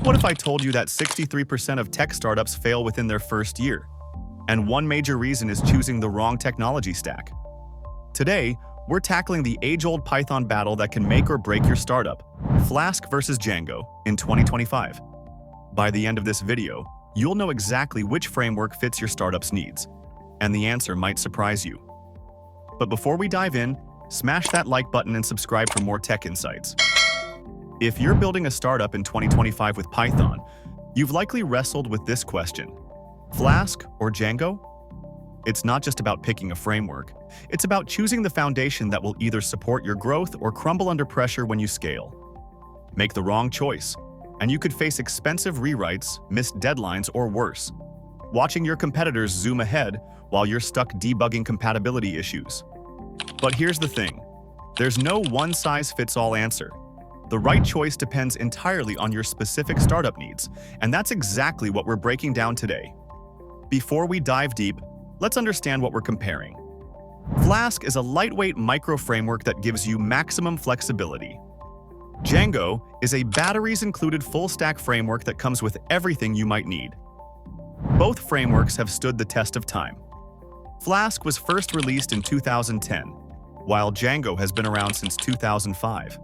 What if I told you that 63% of tech startups fail within their first year? And one major reason is choosing the wrong technology stack. Today, we're tackling the age-old Python battle that can make or break your startup, Flask versus Django, in 2025. By the end of this video, you'll know exactly which framework fits your startup's needs, and the answer might surprise you. But before we dive in, smash that like button and subscribe for more tech insights. If you're building a startup in 2025 with Python, you've likely wrestled with this question: Flask or Django? It's not just about picking a framework. It's about choosing the foundation that will either support your growth or crumble under pressure when you scale. Make the wrong choice, and you could face expensive rewrites, missed deadlines, or worse, watching your competitors zoom ahead while you're stuck debugging compatibility issues. But here's the thing: there's no one-size-fits-all answer. The right choice depends entirely on your specific startup needs, and that's exactly what we're breaking down today. Before we dive deep, let's understand what we're comparing. Flask is a lightweight micro-framework that gives you maximum flexibility. Django is a batteries-included full-stack framework that comes with everything you might need. Both frameworks have stood the test of time. Flask was first released in 2010, while Django has been around since 2005.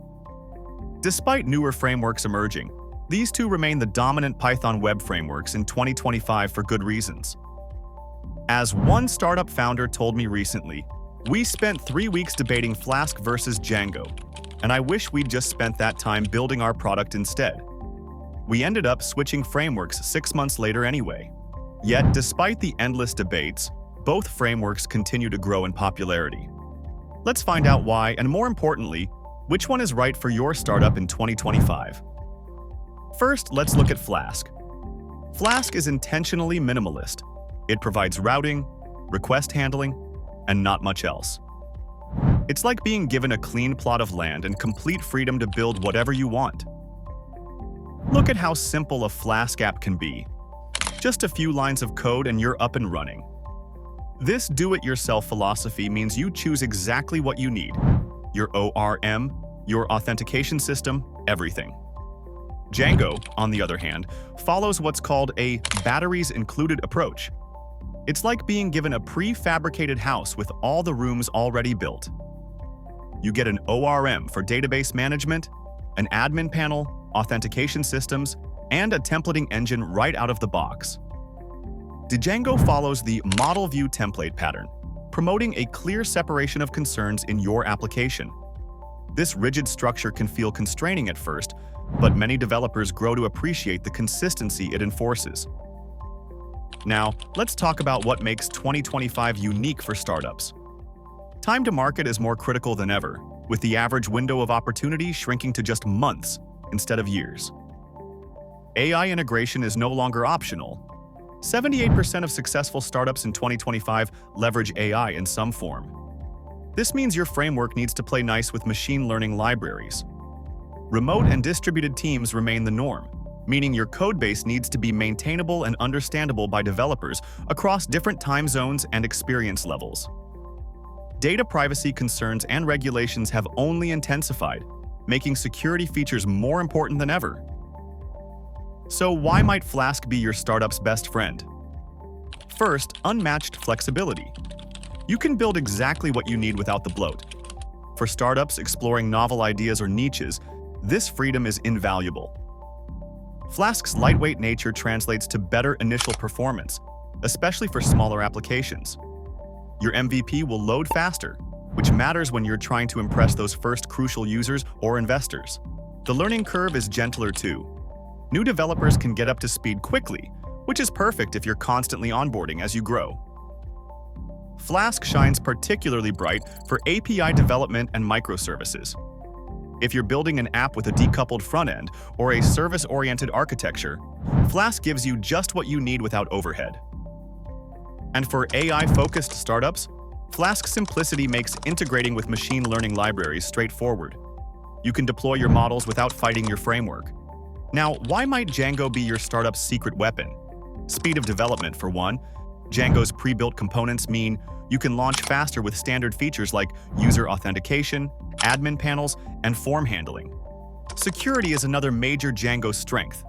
Despite newer frameworks emerging, these two remain the dominant Python web frameworks in 2025 for good reasons. As one startup founder told me recently, "We spent 3 weeks debating Flask versus Django, and I wish we'd just spent that time building our product instead. We ended up switching frameworks 6 months later anyway." Yet, despite the endless debates, both frameworks continue to grow in popularity. Let's find out why, and more importantly, which one is right for your startup in 2025. First, let's look at Flask. Flask is intentionally minimalist. It provides routing, request handling, and not much else. It's like being given a clean plot of land and complete freedom to build whatever you want. Look at how simple a Flask app can be. Just a few lines of code and you're up and running. This do-it-yourself philosophy means you choose exactly what you need: your ORM, your authentication system, everything. Django, on the other hand, follows what's called a batteries-included approach. It's like being given a prefabricated house with all the rooms already built. You get an ORM for database management, an admin panel, authentication systems, and a templating engine right out of the box. Django follows the model view template pattern, promoting a clear separation of concerns in your application. This rigid structure can feel constraining at first, but many developers grow to appreciate the consistency it enforces. Now, let's talk about what makes 2025 unique for startups. Time to market is more critical than ever, with the average window of opportunity shrinking to just months instead of years. AI integration is no longer optional. 78% of successful startups in 2025 leverage AI in some form. This means your framework needs to play nice with machine learning libraries. Remote and distributed teams remain the norm, meaning your codebase needs to be maintainable and understandable by developers across different time zones and experience levels. Data privacy concerns and regulations have only intensified, making security features more important than ever. So why might Flask be your startup's best friend? First, unmatched flexibility. You can build exactly what you need without the bloat. For startups exploring novel ideas or niches, this freedom is invaluable. Flask's lightweight nature translates to better initial performance, especially for smaller applications. Your MVP will load faster, which matters when you're trying to impress those first crucial users or investors. The learning curve is gentler too. New developers can get up to speed quickly, which is perfect if you're constantly onboarding as you grow. Flask shines particularly bright for API development and microservices. If you're building an app with a decoupled front end or a service-oriented architecture, Flask gives you just what you need without overhead. And for AI-focused startups, Flask's simplicity makes integrating with machine learning libraries straightforward. You can deploy your models without fighting your framework. Now, why might Django be your startup's secret weapon? Speed of development, for one. Django's pre-built components mean you can launch faster with standard features like user authentication, admin panels, and form handling. Security is another major Django strength.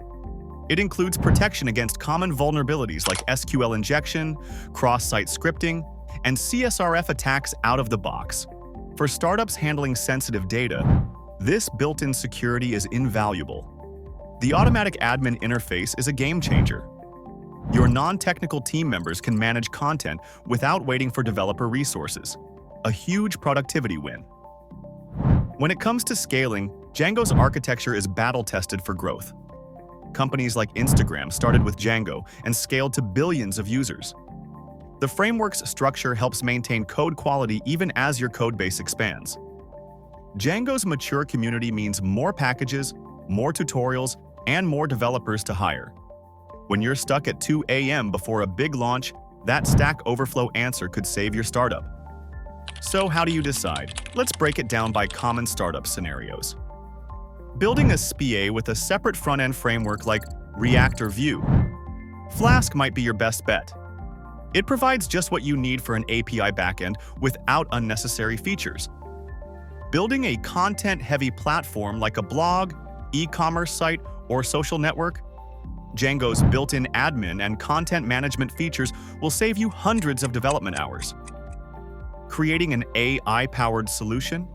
It includes protection against common vulnerabilities like SQL injection, cross-site scripting, and CSRF attacks out of the box. For startups handling sensitive data, this built-in security is invaluable. The automatic admin interface is a game changer. Your non-technical team members can manage content without waiting for developer resources, a huge productivity win. When it comes to scaling, Django's architecture is battle-tested for growth. Companies like Instagram started with Django and scaled to billions of users. The framework's structure helps maintain code quality even as your codebase expands. Django's mature community means more packages, more tutorials, and more developers to hire. When you're stuck at 2 a.m. before a big launch, that Stack Overflow answer could save your startup. So how do you decide? Let's break it down by common startup scenarios. Building a SPA with a separate front-end framework like React or Vue. Flask might be your best bet. It provides just what you need for an API backend without unnecessary features. Building a content-heavy platform like a blog, e-commerce site, or social network, Django's built-in admin and content management features will save you hundreds of development hours. Creating an AI-powered solution?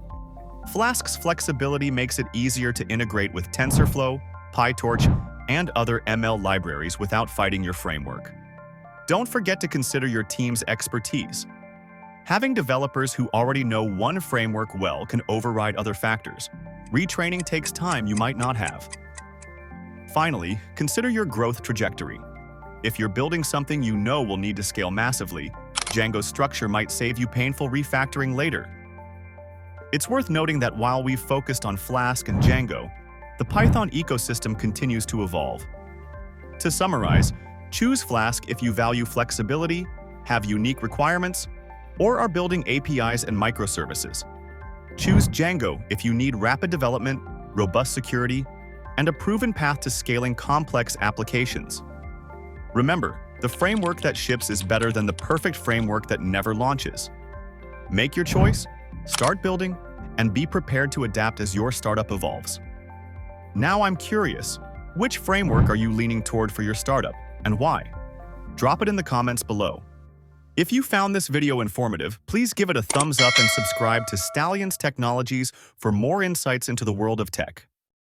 Flask's flexibility makes it easier to integrate with TensorFlow, PyTorch, and other ML libraries without fighting your framework. Don't forget to consider your team's expertise. Having developers who already know one framework well can override other factors. Retraining takes time you might not have. Finally, consider your growth trajectory. If you're building something you know will need to scale massively, Django's structure might save you painful refactoring later. It's worth noting that while we've focused on Flask and Django, the Python ecosystem continues to evolve. To summarize, choose Flask if you value flexibility, have unique requirements, or are building APIs and microservices. Choose Django if you need rapid development, robust security, and a proven path to scaling complex applications. Remember, the framework that ships is better than the perfect framework that never launches. Make your choice, start building, and be prepared to adapt as your startup evolves. Now I'm curious, which framework are you leaning toward for your startup, and why? Drop it in the comments below. If you found this video informative, please give it a thumbs up and subscribe to Stallyons Technologies for more insights into the world of tech.